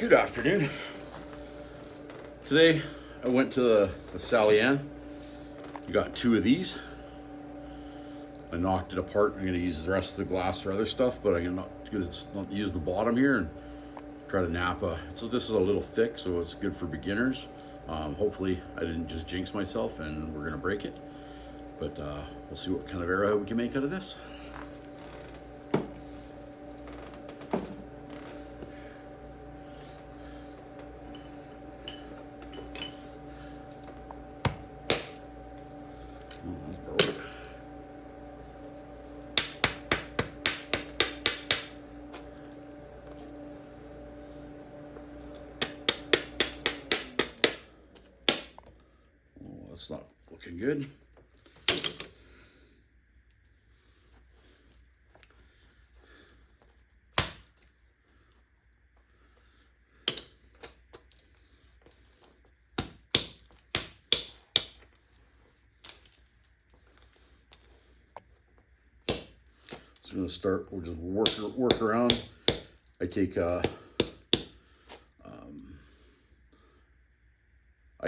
Good afternoon. Today I went to the Sally Ann. I got two of these. I knocked it apart. I'm going to use the rest of the glass for other stuff, but I'm going to not use the bottom here and try to nap so this is a little thick, so it's good for beginners. Hopefully I didn't just jinx myself and we're going to break it, but we'll see what kind of arrowhead we can make out of this. That's not looking good. So I'm going to start, we'll just work around. I take I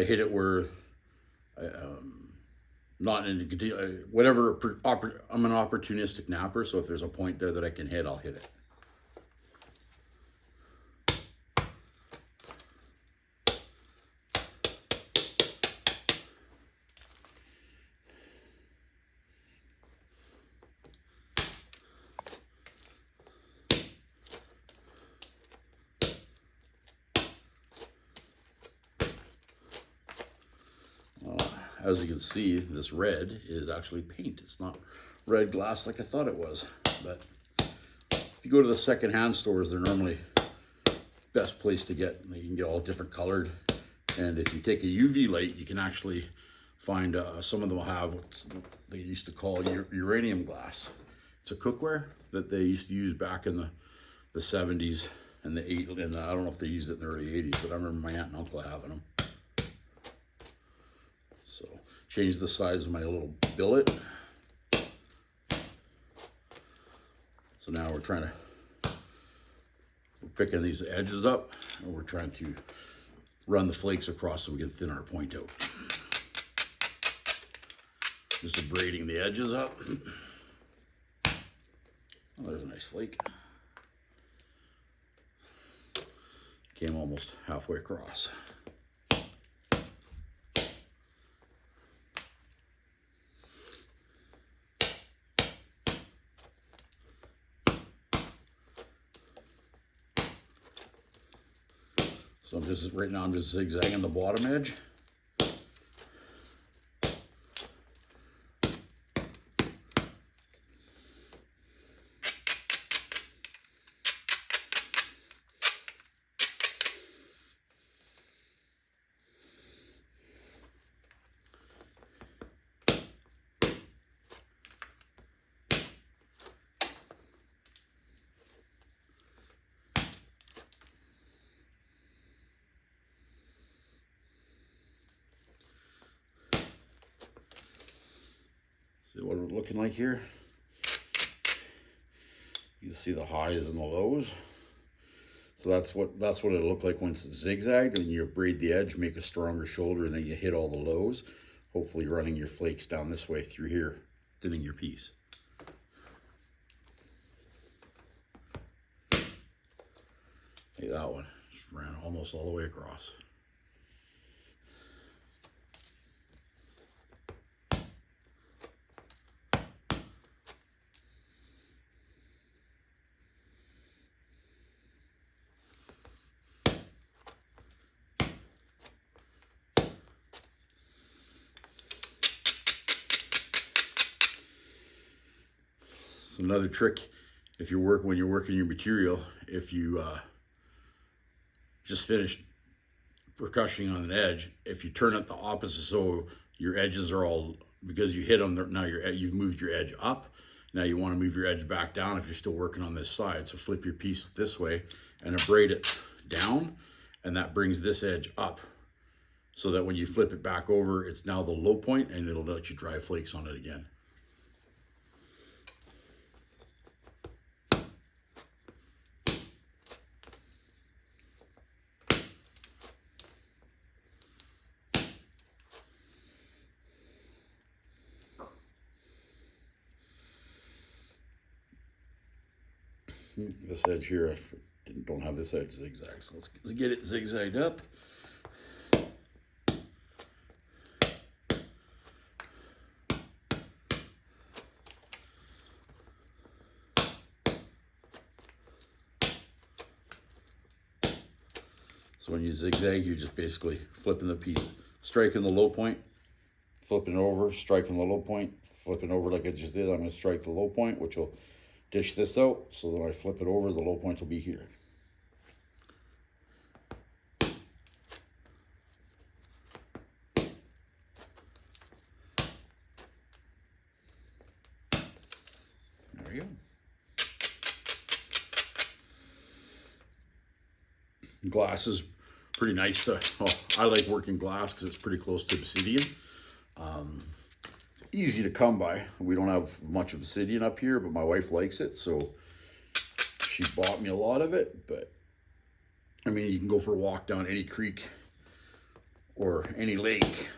hit it where not in whatever, I'm an opportunistic napper, so if there's a point there that I can hit, I'll hit it. As you can see, this red is actually paint. It's not red glass like I thought it was. But if you go to the secondhand stores, they're normally best place to get. You can get all different colored. And if you take a UV light, you can actually find some of them will have what they used to call uranium glass. It's a cookware that they used to use back in the 70s and the 80s. And I don't know if they used it in the early 80s, but I remember my aunt and uncle having them. So change the size of my little billet. So now we're picking these edges up and we're trying to run the flakes across so we can thin our point out. Just abrading the edges up. Oh, there's a nice flake. Came almost halfway across. So right now I'm just zigzagging the bottom edge. See what we're looking like here? You can see the highs and the lows. So that's what it'll look like once it's zigzagged, and you braid the edge, make a stronger shoulder, and then you hit all the lows, hopefully running your flakes down this way through here, thinning your piece. Hey, that one just ran almost all the way across. So another trick, when you're working your material, if you just finished percussioning on an edge, if you turn it the opposite, so your edges are all, because you hit them, now you've moved your edge up. Now you want to move your edge back down if you're still working on this side. So flip your piece this way and abrade it down, and that brings this edge up, so that when you flip it back over, it's now the low point, and it'll let you dry flakes on it again. This edge here, I don't have this edge zigzag, so let's get it zigzagged up. So when you zigzag, you're just basically flipping the piece, striking the low point, flipping it over, striking the low point, flipping over like I just did. I'm going to strike the low point, which will dish this out. So then I flip it over, the low point will be here. There we go. Glass is pretty nice to, I like working glass because it's pretty close to obsidian. It's easy to come by. We don't have much obsidian up here, but my wife likes it, so she bought me a lot of it. But I mean, you can go for a walk down any creek or any lake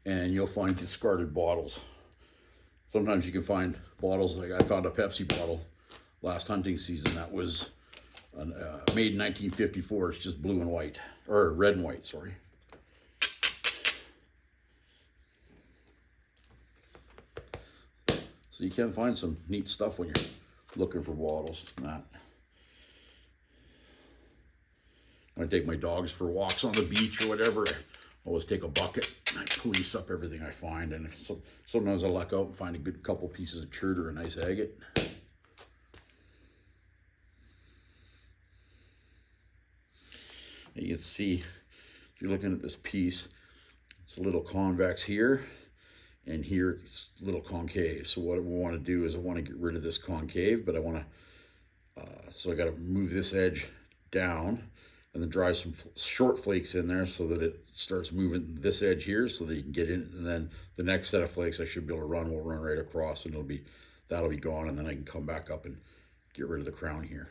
and you'll find discarded bottles. Sometimes you can find bottles, like I found a Pepsi bottle last hunting season that was made in 1954. It's just blue and white, or red and white, sorry. So you can find some neat stuff when you're looking for bottles. When I take my dogs for walks on the beach or whatever, I always take a bucket and I police up everything I find. And sometimes I luck out and find a good couple pieces of chert or a nice agate. You can see, if you're looking at this piece, it's a little convex here, and here it's a little concave. So what we want to do is I want to get rid of this concave, but I want to, so I got to move this edge down and then drive some short flakes in there so that it starts moving this edge here so that you can get in, and then the next set of flakes I should be able to run will run right across, and that'll be gone, and then I can come back up and get rid of the crown here.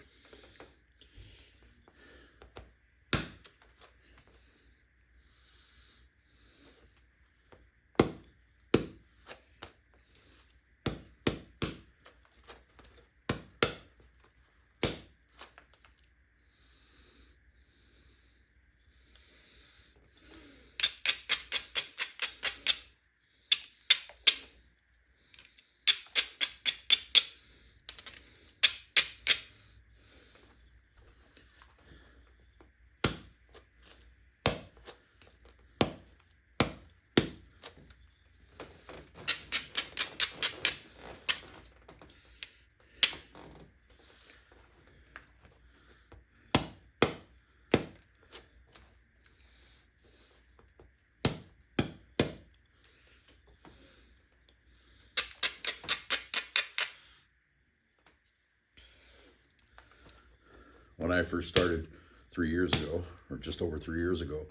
When I first started 3 years ago, or just over 3 years ago,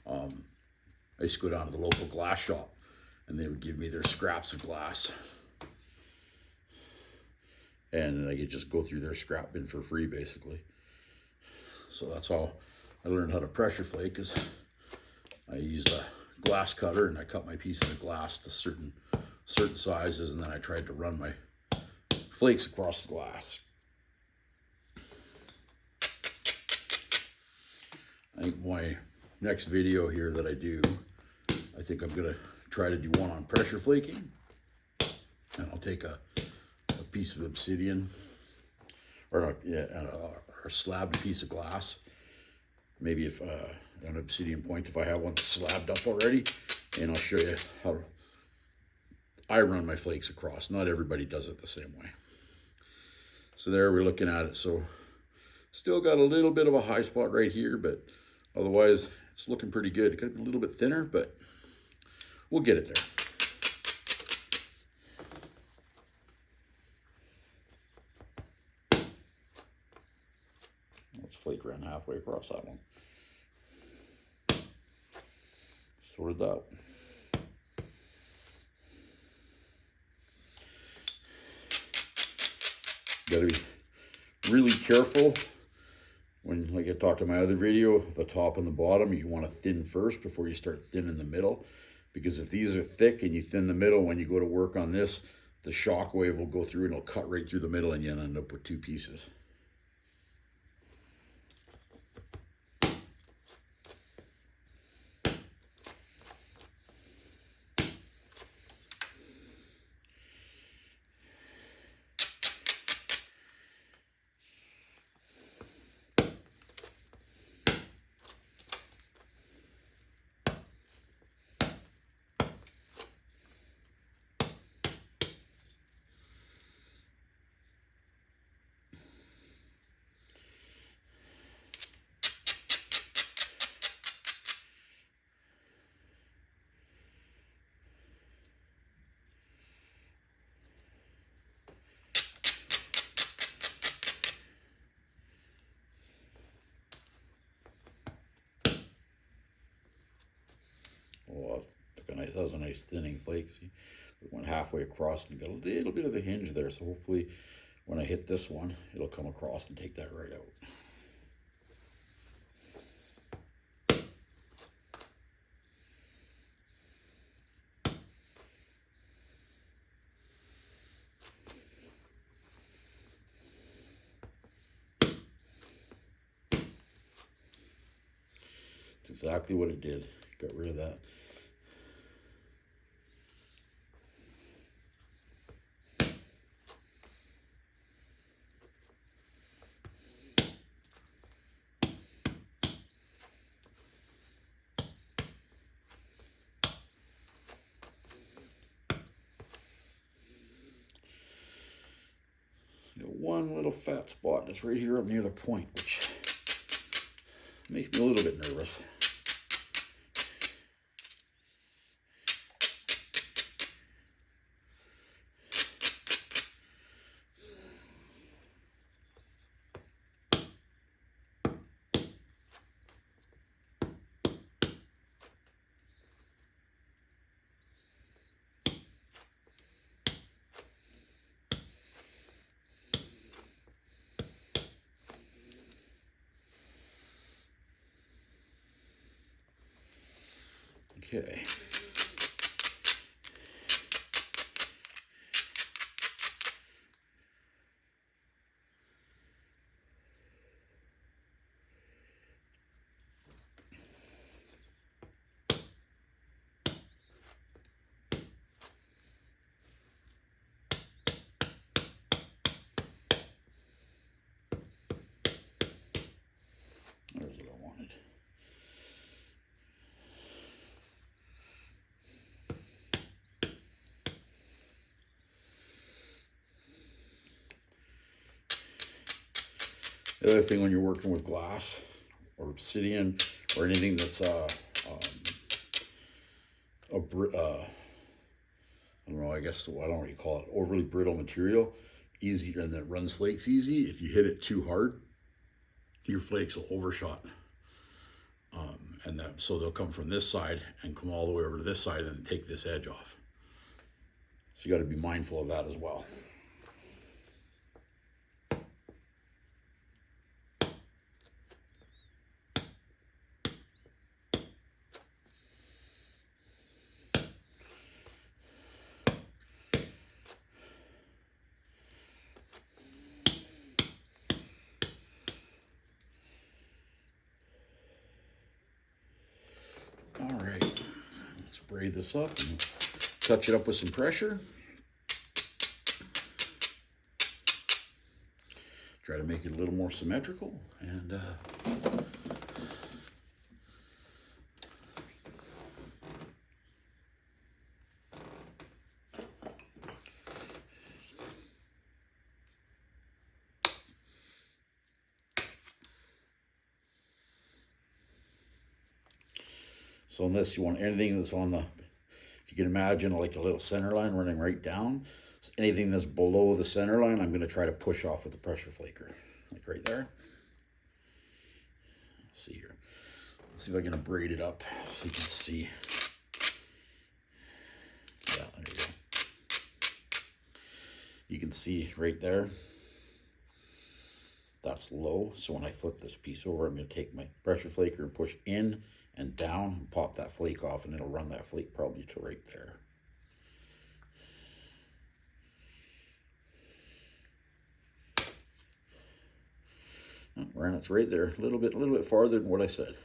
I used to go down to the local glass shop and they would give me their scraps of glass. And I could just go through their scrap bin for free, basically. So that's how I learned how to pressure flake, is I used a glass cutter and I cut my pieces of glass to certain sizes, and then I tried to run my flakes across the glass. I think my next video here that I do, I think I'm going to try to do one on pressure flaking. And I'll take a piece of obsidian, or a slabbed piece of glass. Maybe if an obsidian point, if I have one slabbed up already, and I'll show you how I run my flakes across. Not everybody does it the same way. So there we're looking at it. So still got a little bit of a high spot right here, but otherwise it's looking pretty good. It could have been a little bit thinner, but we'll get it there. Let's flake around halfway across that one. Sorted out. Got to be really careful when, like I talked in my other video, the top and the bottom, you want to thin first before you start thinning the middle. Because if these are thick and you thin the middle, when you go to work on this, the shock wave will go through and it'll cut right through the middle and you'll end up with two pieces. that was a nice thinning flake. See, it went halfway across and got a little bit of a hinge there. So hopefully when I hit this one, it'll come across and take that right out. That's exactly what it did. Got rid of that. One little fat spot that's right here up near the point, which makes me a little bit nervous. Okay. There's what I wanted. The other thing when you're working with glass or obsidian or anything that's I don't know, I guess I don't know what you call it, overly brittle material, easy, and that runs flakes easy. If you hit it too hard, your flakes will overshot. So they'll come from this side and come all the way over to this side and take this edge off. So you got to be mindful of that as well. All right, let's braid this up and touch it up with some pressure. Try to make it a little more symmetrical, and so unless you want anything that's on the, if you can imagine like a little center line running right down, so anything that's below the center line, I'm going to try to push off with the pressure flaker, like right there. Let's see here. Let's see if I can braid it up so you can see. Yeah, there you go. You can see right there. That's low. So when I flip this piece over, I'm going to take my pressure flaker and push in and down and pop that flake off, and it'll run that flake probably to right there. Oh, and it's right there, a little bit farther than what I said.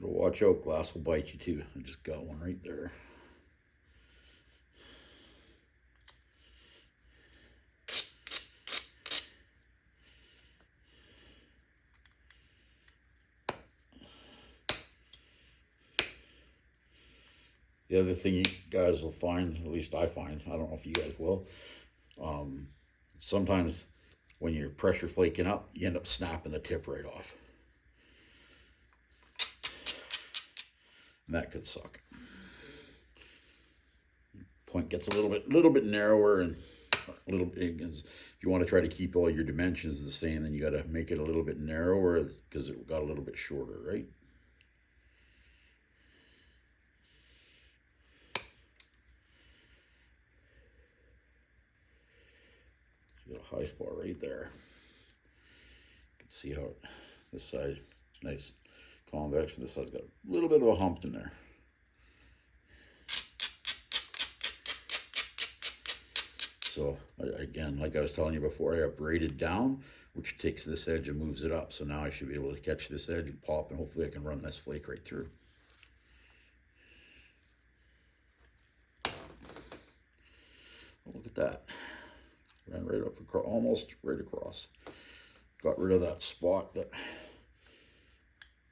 Watch out, glass will bite you too. I just got one right there. The other thing you guys will find, at least I find, I don't know if you guys will, sometimes when you're pressure flaking up, you end up snapping the tip right off. And that could suck. Point gets a little bit narrower, and a little bit, if you want to try to keep all your dimensions the same, then you got to make it a little bit narrower because it got a little bit shorter, right? Got a high spot right there. You can see how this side nice convex, and this side's got a little bit of a hump in there. So again, like I was telling you before, I have braided down, which takes this edge and moves it up. So now I should be able to catch this edge and pop, and hopefully I can run this flake right through. Oh, look at that. Ran right up across, almost right across. Got rid of that spot that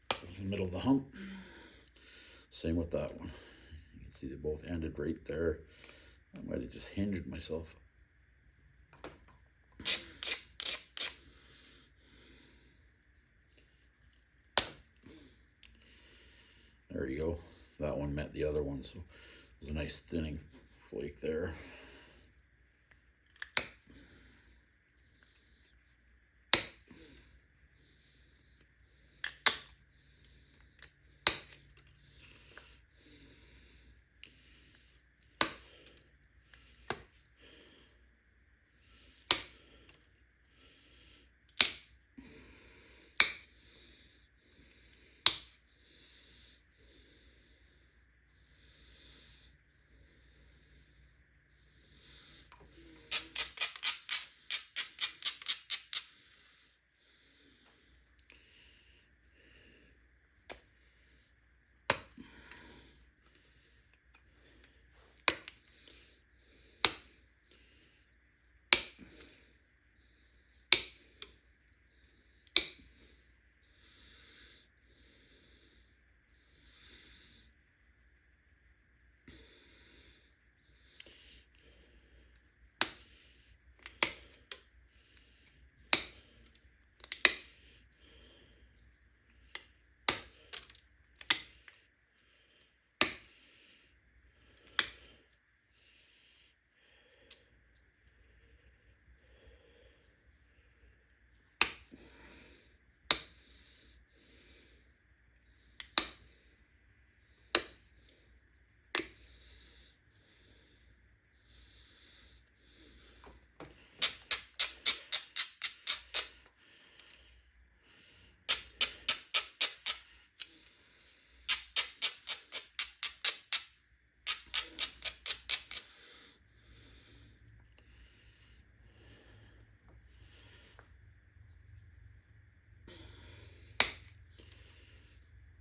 was in the middle of the hump. Same with that one. You can see they both ended right there. I might have just hinged myself. There you go. That one met the other one, so there's a nice thinning flake there.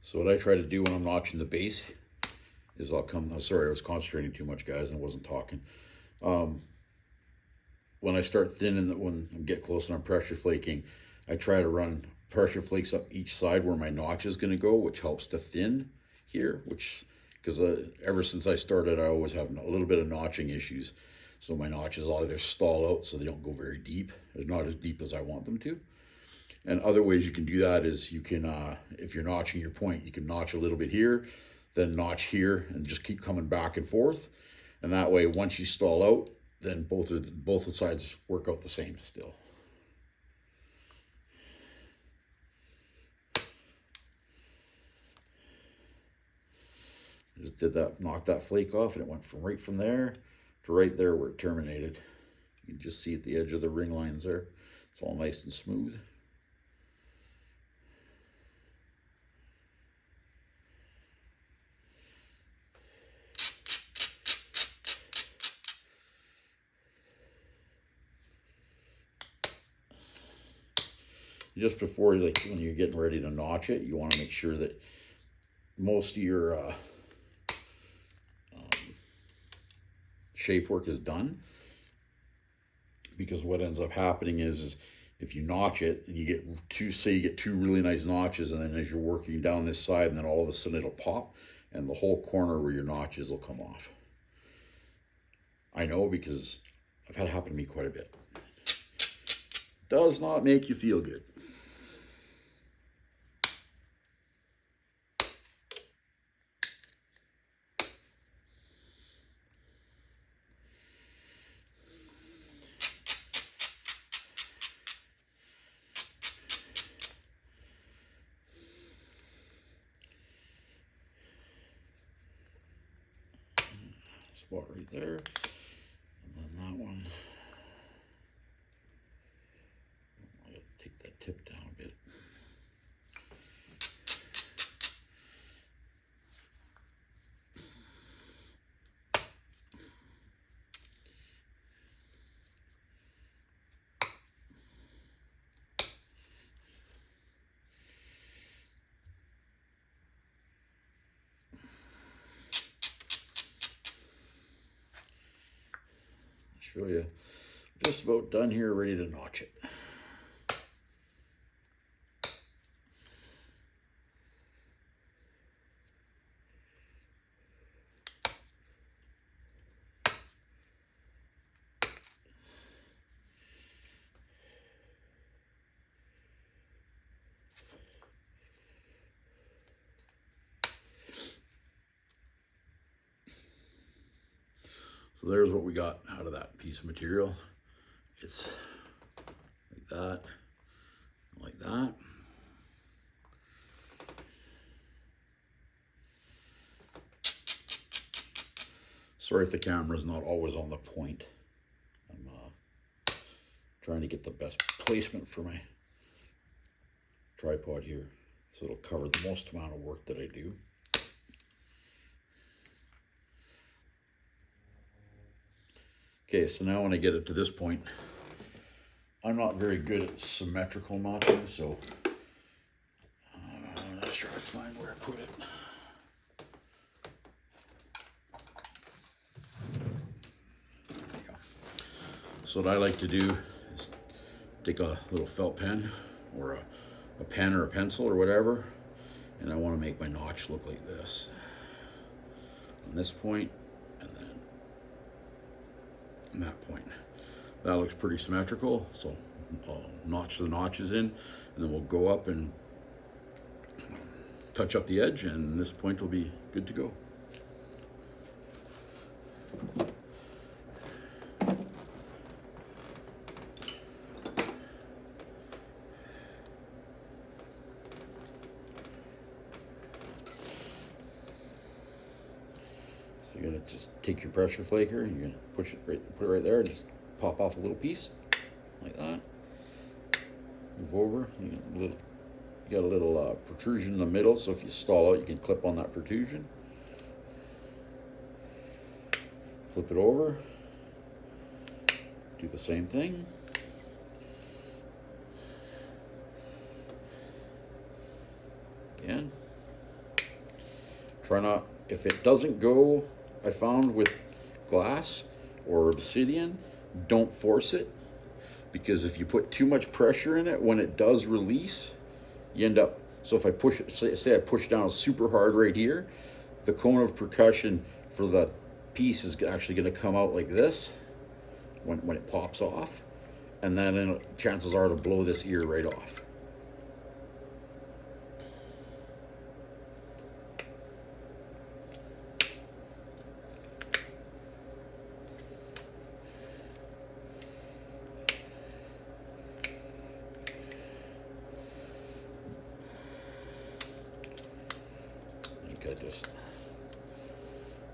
So what I try to do when I'm notching the base is I'll come, oh, sorry, I was concentrating too much, guys, and I wasn't talking. When I start thinning, when I get close and I'm pressure flaking, I try to run pressure flakes up each side where my notch is going to go, which helps to thin here, which, because ever since I started, I always have a little bit of notching issues. So my notches will either stall out so they don't go very deep. They're not as deep as I want them to. And other ways you can do that is you can, if you're notching your point, you can notch a little bit here, then notch here, and just keep coming back and forth. And that way, once you stall out, then both the sides work out the same still. Just did that, knocked that flake off, and it went from right from there to right there where it terminated. You can just see at the edge of the ring lines there. It's all nice and smooth. Just before, like when you're getting ready to notch it, you want to make sure that most of your shape work is done, because what ends up happening is if you notch it and you get two, say you get two really nice notches, and then as you're working down this side, and then all of a sudden it'll pop, and the whole corner where your notches will come off. I know because I've had it happen to me quite a bit. Does not make you feel good. Spot right there, and then that one. I'll take that tip down a bit. Show you, just about done here, ready to notch it. So there's what we got out of that piece of material. It's like that. Sorry if the camera's not always on the point. I'm trying to get the best placement for my tripod here, so it'll cover the most amount of work that I do. Okay, so now when I get it to this point, I'm not very good at symmetrical notching, so let's try to find where I put it. There you go. So what I like to do is take a little felt pen or a pen or a pencil or whatever, and I want to make my notch look like this. On this point, and then on that point. That looks pretty symmetrical, so I'll notch the notches in, and then we'll go up and touch up the edge, and this point will be good to go. So you're gonna just take your pressure flaker and you're gonna push it right, put it right there, and just pop off a little piece like that. Move over. You got a little protrusion in the middle, so if you stall out, you can clip on that protrusion. Flip it over. Do the same thing. Again. Try not, if it doesn't go, I found with glass or obsidian, don't force it, because if you put too much pressure in it, when it does release, you end up, so if I push it, say I push down super hard right here, the cone of percussion for the piece is actually going to come out like this when it pops off, and then chances are to blow this ear right off.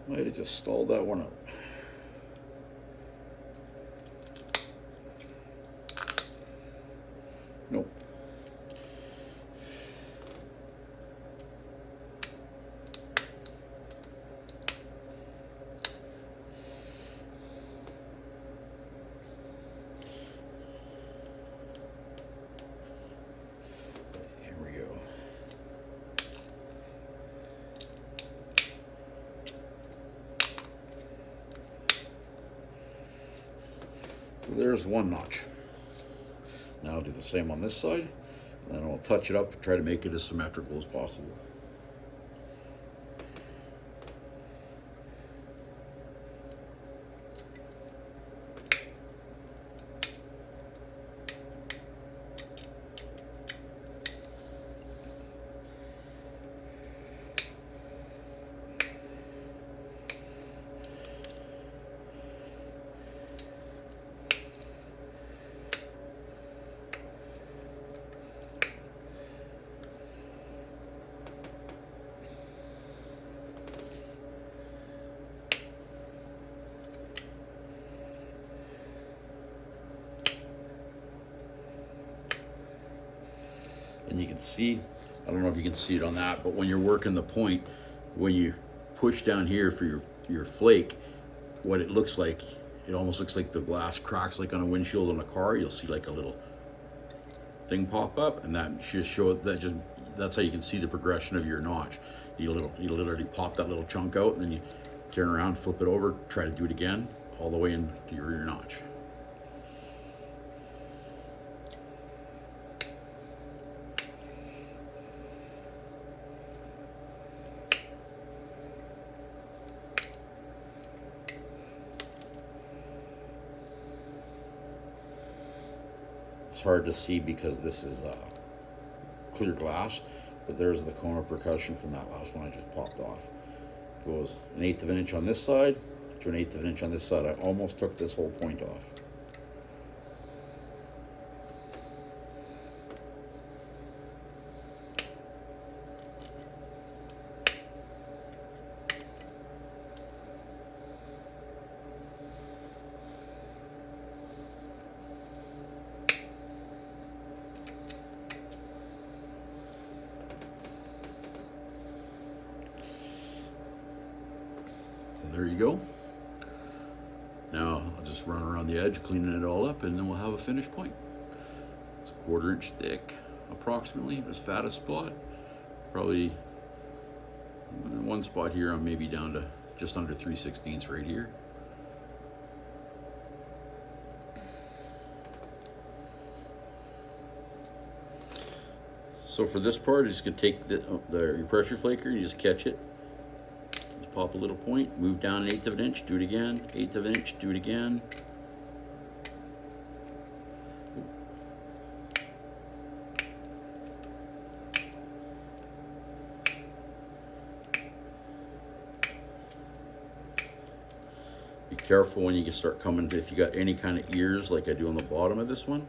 I might have just stalled that one out. Nope. Here we go. So there's one notch. Now I'll do the same on this side, and then I'll touch it up and try to make it as symmetrical as possible. And you can see, I don't know if you can see it on that, but when you're working the point, when you push down here for your flake, what it looks like, it almost looks like the glass cracks like on a windshield on a car. You'll see like a little thing pop up, and that just shows that's how you can see the progression of your notch. You literally pop that little chunk out, and then you turn around, flip it over, try to do it again, all the way into your rear notch. It's hard to see because this is clear glass, but there's the cone of percussion from that last one I just popped off. It goes 1/8 of an inch on this side to 1/8 of an inch on this side. I almost took this whole point off. So there you go. Now I'll just run around the edge, cleaning it all up, and then we'll have a finished point. It's a 1/4 inch thick, approximately. This fattest spot, probably one spot here, I'm maybe down to just under 3/16 right here. So for this part, you're just gonna take your pressure flaker, you just catch it, just pop a little point, move down 1/8 of an inch, do it again, 1/8 of an inch, do it again. Be careful when you start coming to, if you got any kind of ears like I do on the bottom of this one,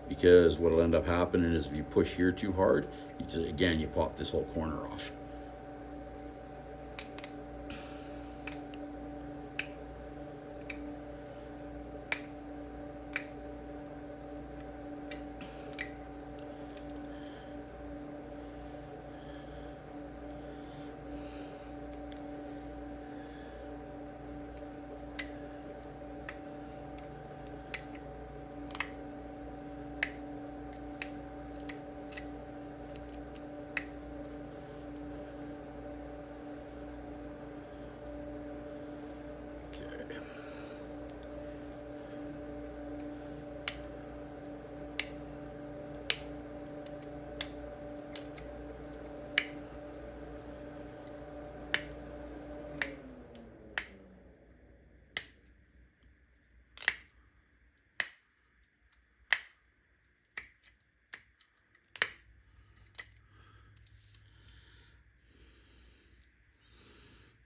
because what'll end up happening is if you push here too hard, you pop this whole corner off.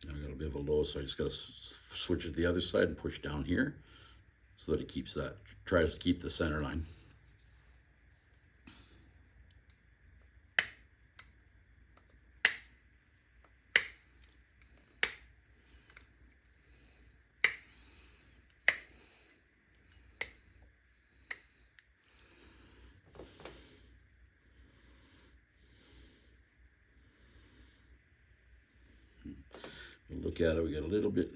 I got a bit of a low, so I just got to switch it to the other side and push down here so that it keeps that, tries to keep the center line. Look at it, we got a little bit,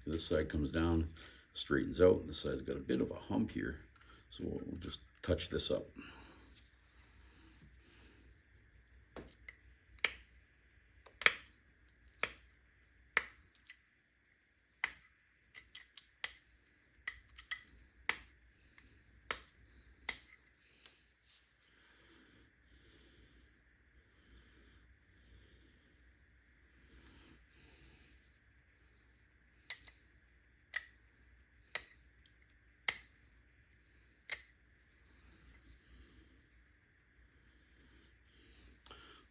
this side comes down, straightens out, this side's got a bit of a hump here, so we'll just touch this up.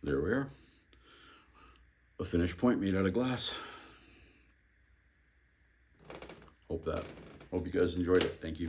There we are. A finished point made out of glass. Hope you guys enjoyed it. Thank you.